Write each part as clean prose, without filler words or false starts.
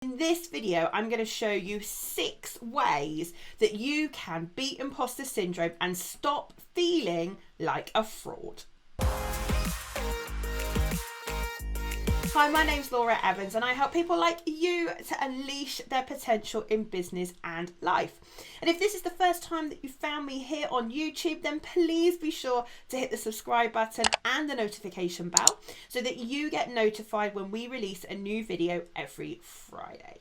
In this video, I'm going to show you 6 ways that you can beat imposter syndrome and stop feeling like a fraud. Hi, my name's Laura Evans and I help people like you to unleash their potential in business and life. And if this is the first time that you found me here on YouTube, then please be sure to hit the subscribe button and the notification bell so that you get notified when we release a new video every Friday.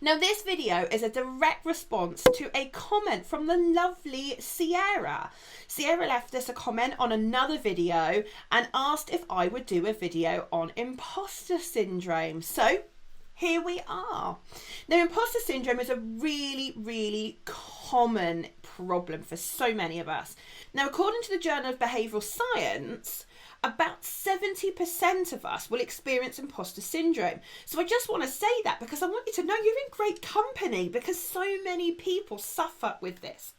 Now, this video is a direct response to a comment from the lovely Sierra. Sierra left us a comment on another video and asked if I would do a video on imposter syndrome. So here we are. Now, imposter syndrome is a really common problem for so many of us. Now, according to the Journal of Behavioural Science, about 70% of us will experience imposter syndrome. So I just want to say that because I want you to know you're in great company because so many people suffer with this.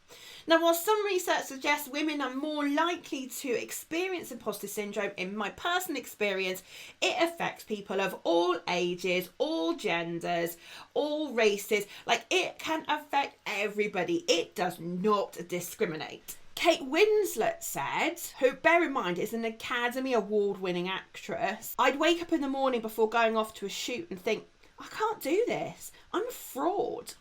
Now, while some research suggests women are more likely to experience imposter syndrome, in my personal experience, it affects people of all ages, all genders, all races. Like, it can affect everybody. It does not discriminate. Kate Winslet said, who, bear in mind, is an Academy Award-winning actress, I'd wake up in the morning before going off to a shoot and think, I can't do this. I'm a fraud.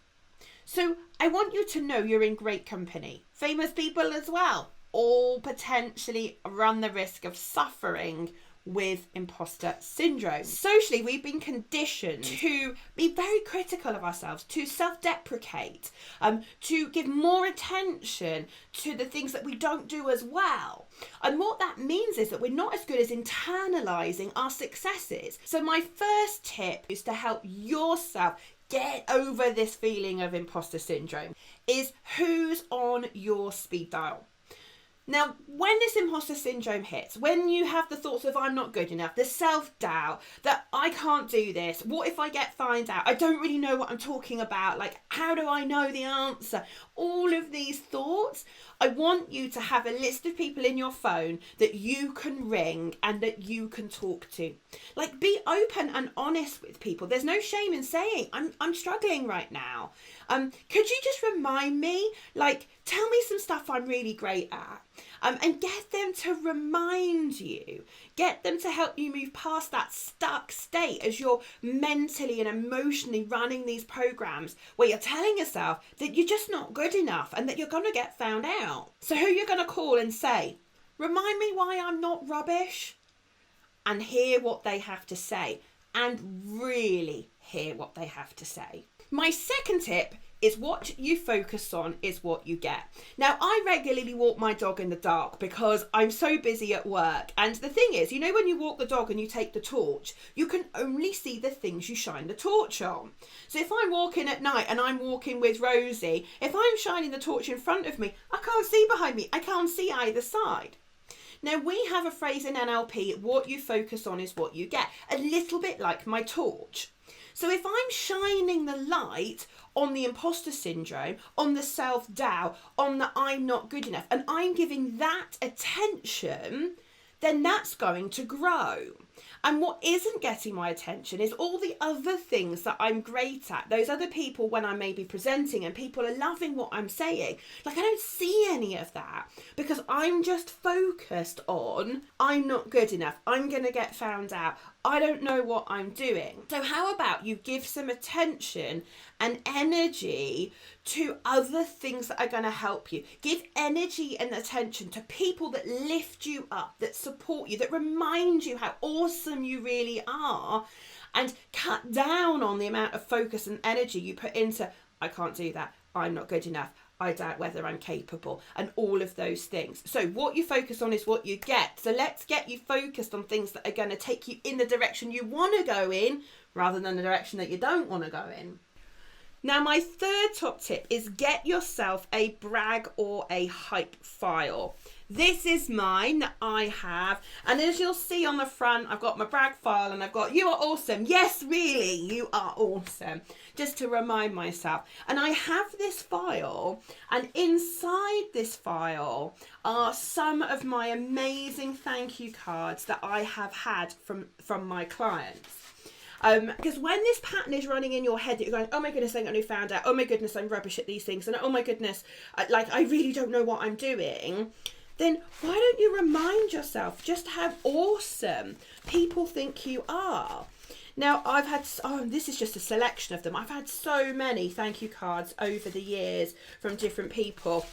So I want you to know you're in great company. Famous people as well, all potentially run the risk of suffering with imposter syndrome. Socially, we've been conditioned to be very critical of ourselves, to self-deprecate, to give more attention to the things that we don't do as well. And what that means is that we're not as good as internalizing our successes. So my first tip is to help yourself get over this feeling of imposter syndrome is who's on your speed dial. Now, when this imposter syndrome hits, when you have the thoughts of I'm not good enough, the self-doubt that I can't do this, what if I get found out, I don't really know what I'm talking about, like how do I know the answer, all of these thoughts, I want you to have a list of people in your phone that you can ring and that you can talk to. Like, be open and honest with people. There's no shame in saying I'm struggling right now. Could you just remind me, like, tell me some stuff I'm really great at. And get them to remind you, get them to help you move past that stuck state as you're mentally and emotionally running these programs where you're telling yourself that you're just not good enough and that you're going to get found out. So who you're going to call and say, remind me why I'm not rubbish, and hear what they have to say and really hear what they have to say. My second tip is what you focus on is what you get. Now, I regularly walk my dog in the dark because I'm so busy at work. And the thing is, you know, when you walk the dog and you take the torch, you can only see the things you shine the torch on. So if I'm walking at night and I'm walking with Rosie, if I'm shining the torch in front of me, I can't see behind me. I can't see either side. Now, we have a phrase in NLP, what you focus on is what you get. A little bit like my torch. So if I'm shining the light on the imposter syndrome, on the self-doubt, on the I'm not good enough, and I'm giving that attention, then that's going to grow. And what isn't getting my attention is all the other things that I'm great at. Those other people when I may be presenting and people are loving what I'm saying. Like, I don't see any of that because I'm just focused on I'm not good enough. I'm going to get found out. I don't know what I'm doing. So how about you give some attention and energy to other things that are going to help you. Give energy and attention to people that lift you up, that support you, that remind you how awesome you really are, and cut down on the amount of focus and energy you put into I can't do that, I'm not good enough, I doubt whether I'm capable, and all of those things. So what you focus on is what you get. So let's get you focused on things that are going to take you in the direction you want to go in rather than the direction that you don't want to go in. Now, my third top tip is get yourself a brag or a hype file. This is mine that I have, and as you'll see on the front, I've got my brag file and I've got you are awesome. Yes, really, you are awesome. Just to remind myself. And I have this file, and inside this file are some of my amazing thank you cards that I have had from my clients. Because when this pattern is running in your head that you're going, oh my goodness, I'm going to found out, oh my goodness, I'm rubbish at these things, and oh my goodness, I really don't know what I'm doing, then why don't you remind yourself just how awesome people think you are? Now, I've had, this is just a selection of them. I've had so many thank you cards over the years from different people.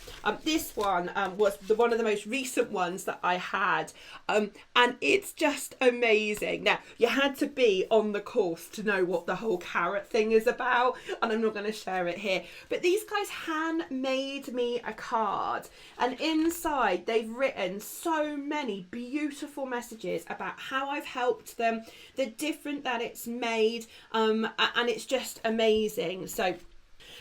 This one was one of the most recent ones that I had. And it's just amazing. Now, you had to be on the course to know what the whole carrot thing is about. And I'm not going to share it here. But these guys handmade me a card. And inside, they've written so many beautiful messages about how I've helped them, the difference that it's made, and it's just amazing. So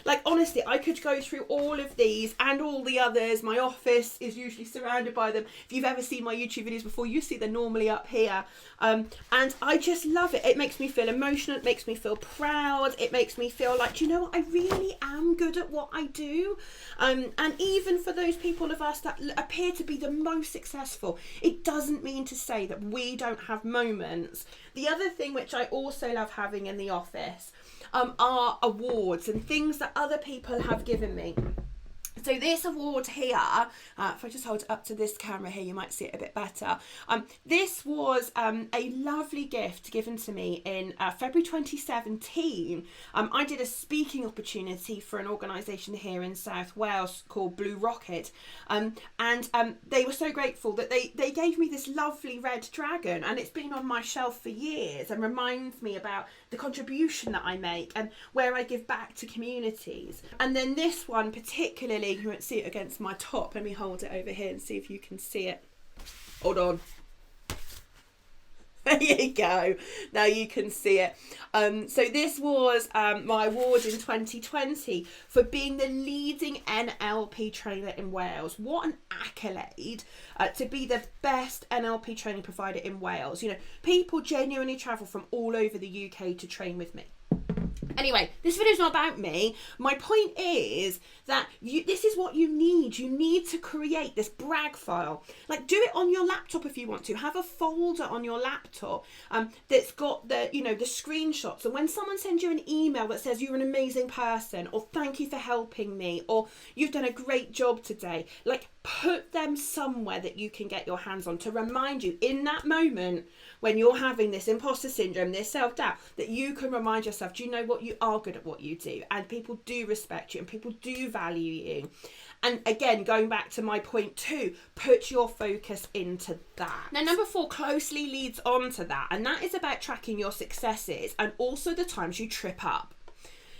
like, honestly, I could go through all of these and all the others. My office is usually surrounded by them. If you've ever seen my YouTube videos before, you see they're normally up here. And I just love it. It makes me feel emotional. It makes me feel proud. It makes me feel like, do you know what? I really am good at what I do. And even for those people of us that appear to be the most successful, it doesn't mean to say that we don't have moments. The other thing which I also love having in the office are awards and things that other people have given me. So this award here, if I just hold it up to this camera here, you might see it a bit better. This was a lovely gift given to me in February 2017. I did a speaking opportunity for an organisation here in South Wales called Blue Rocket. And they were so grateful that they gave me this lovely red dragon, and it's been on my shelf for years and reminds me about the contribution that I make and where I give back to communities. And then this one particularly, you won't see it against my top. Let me hold it over here and see if you can see it. Hold on. There you go. Now you can see it. So this was my award in 2020 for being the leading NLP trainer in Wales. What an accolade to be the best NLP training provider in Wales. You know, people genuinely travel from all over the UK to train with me. Anyway, this video is not about me. My point is that this is what you need. You need to create this brag file. Like, do it on your laptop if you want to. Have a folder on your laptop that's got the screenshots. And when someone sends you an email that says you're an amazing person, or thank you for helping me, or you've done a great job today, like, put them somewhere that you can get your hands on to remind you in that moment when you're having this imposter syndrome, this self-doubt, that you can remind yourself, do you know what? You are good at what you do, and people do respect you and people do value you. And again, going back to my point 2, put your focus into that. Now, number 4 closely leads on to that, and that is about tracking your successes and also the times you trip up.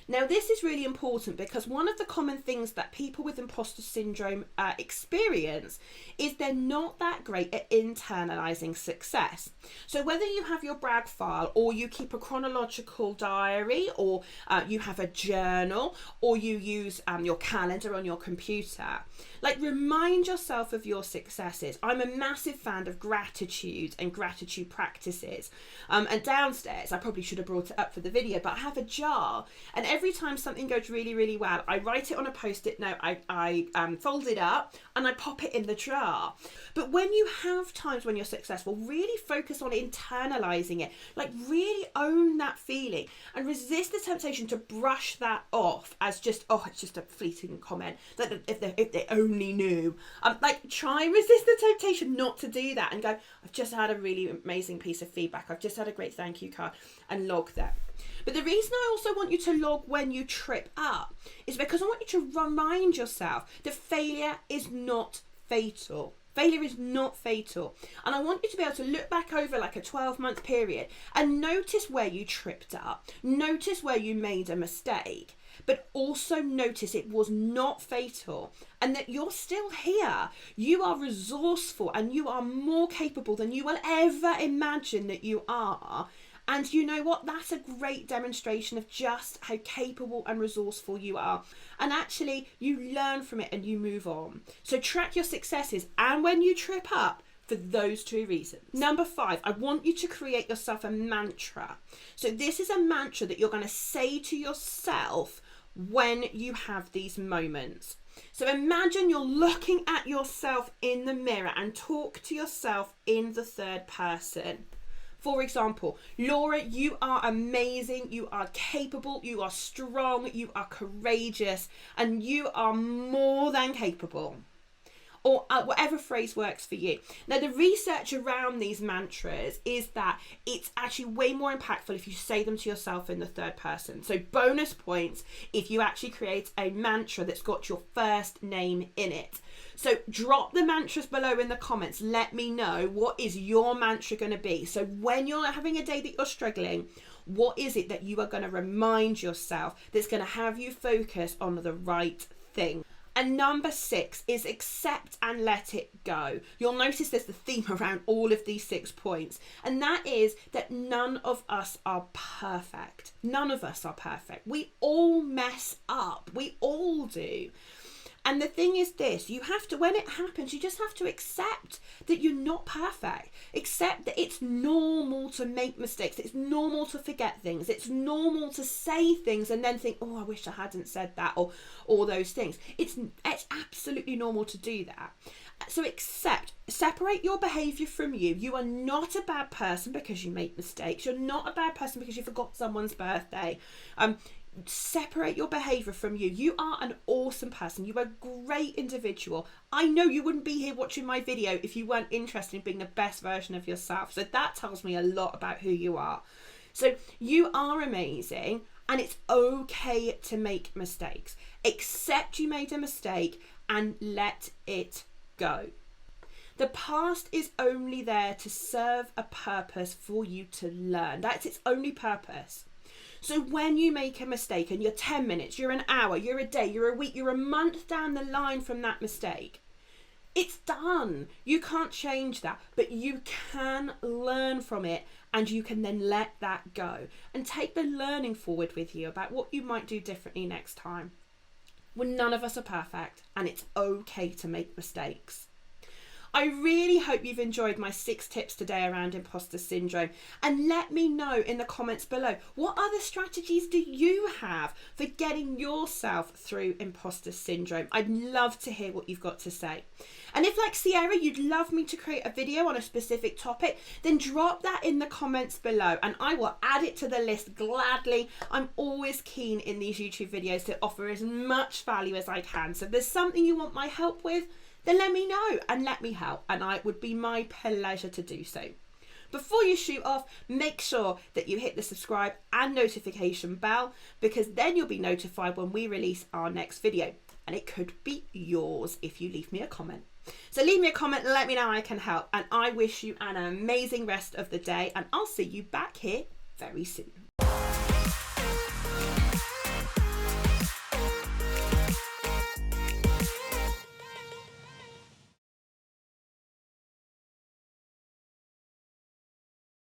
Now, this is really important because one of the common things that people with imposter syndrome experience is they're not that great at internalizing success. So whether you have your brag file, or you keep a chronological diary, or you have a journal, or you use your calendar on your computer, like, remind yourself of your successes. I'm a massive fan of gratitude and gratitude practices. And downstairs, I probably should have brought it up for the video, but I have a jar, and every time something goes really, really well, I write it on a post-it note, I fold it up, and I pop it in the jar. But when you have times when you're successful, really focus on internalizing it. Like, really own that feeling and resist the temptation to brush that off as just, oh, it's just a fleeting comment. That if they only knew. Like, try and resist the temptation not to do that and go, I've just had a really amazing piece of feedback. I've just had a great thank you card, and log that. But the reason I also want you to log when you trip up is because I want you to remind yourself that failure is not fatal. Failure is not fatal. And I want you to be able to look back over like a 12-month period and notice where you tripped up. Notice where you made a mistake. But also notice it was not fatal and that you're still here. You are resourceful and you are more capable than you will ever imagine that you are. And you know what? That's a great demonstration of just how capable and resourceful you are. And actually, you learn from it and you move on. So track your successes, and when you trip up, for those 2 reasons. Number 5, I want you to create yourself a mantra. So this is a mantra that you're going to say to yourself when you have these moments. So imagine you're looking at yourself in the mirror and talk to yourself in the third person. For example, Laura, you are amazing, you are capable, you are strong, you are courageous, and you are more than capable. Or whatever phrase works for you. Now, the research around these mantras is that it's actually way more impactful if you say them to yourself in the third person. So bonus points if you actually create a mantra that's got your first name in it. So drop the mantras below in the comments. Let me know, what is your mantra going to be? So when you're having a day that you're struggling, what is it that you are going to remind yourself that's going to have you focus on the right thing? And number 6 is accept and let it go. You'll notice there's the theme around all of these 6 points. And that is that none of us are perfect. None of us are perfect. We all mess up. We all do. And the thing is this, you have to, when it happens, you just have to accept that you're not perfect. Accept that it's normal to make mistakes. It's normal to forget things. It's normal to say things and then think, oh, I wish I hadn't said that, or all those things. It's absolutely normal to do that. So separate your behaviour from you. You are not a bad person because you make mistakes. You're not a bad person because you forgot someone's birthday. Separate your behaviour from you. You are an awesome person. You are a great individual. I know you wouldn't be here watching my video if you weren't interested in being the best version of yourself. So that tells me a lot about who you are. So you are amazing, and it's okay to make mistakes. Accept you made a mistake and let it go. The past is only there to serve a purpose for you to learn. That's its only purpose. So when you make a mistake and you're 10 minutes, you're an hour, you're a day, you're a week, you're a month down the line from that mistake, it's done. You can't change that, but you can learn from it, and you can then let that go and take the learning forward with you about what you might do differently next time. Well, none of us are perfect, and it's okay to make mistakes. I really hope you've enjoyed my 6 tips today around imposter syndrome, and let me know in the comments below, what other strategies do you have for getting yourself through imposter syndrome? I'd love to hear what you've got to say. And if, like Sierra, you'd love me to create a video on a specific topic, then drop that in the comments below and I will add it to the list gladly. I'm always keen in these YouTube videos to offer as much value as I can. So if there's something you want my help with, then let me know and let me help, and it would be my pleasure to do so. Before you shoot off, make sure that you hit the subscribe and notification bell, because then you'll be notified when we release our next video, and it could be yours if you leave me a comment. So leave me a comment, let me know I can help, and I wish you an amazing rest of the day, and I'll see you back here very soon.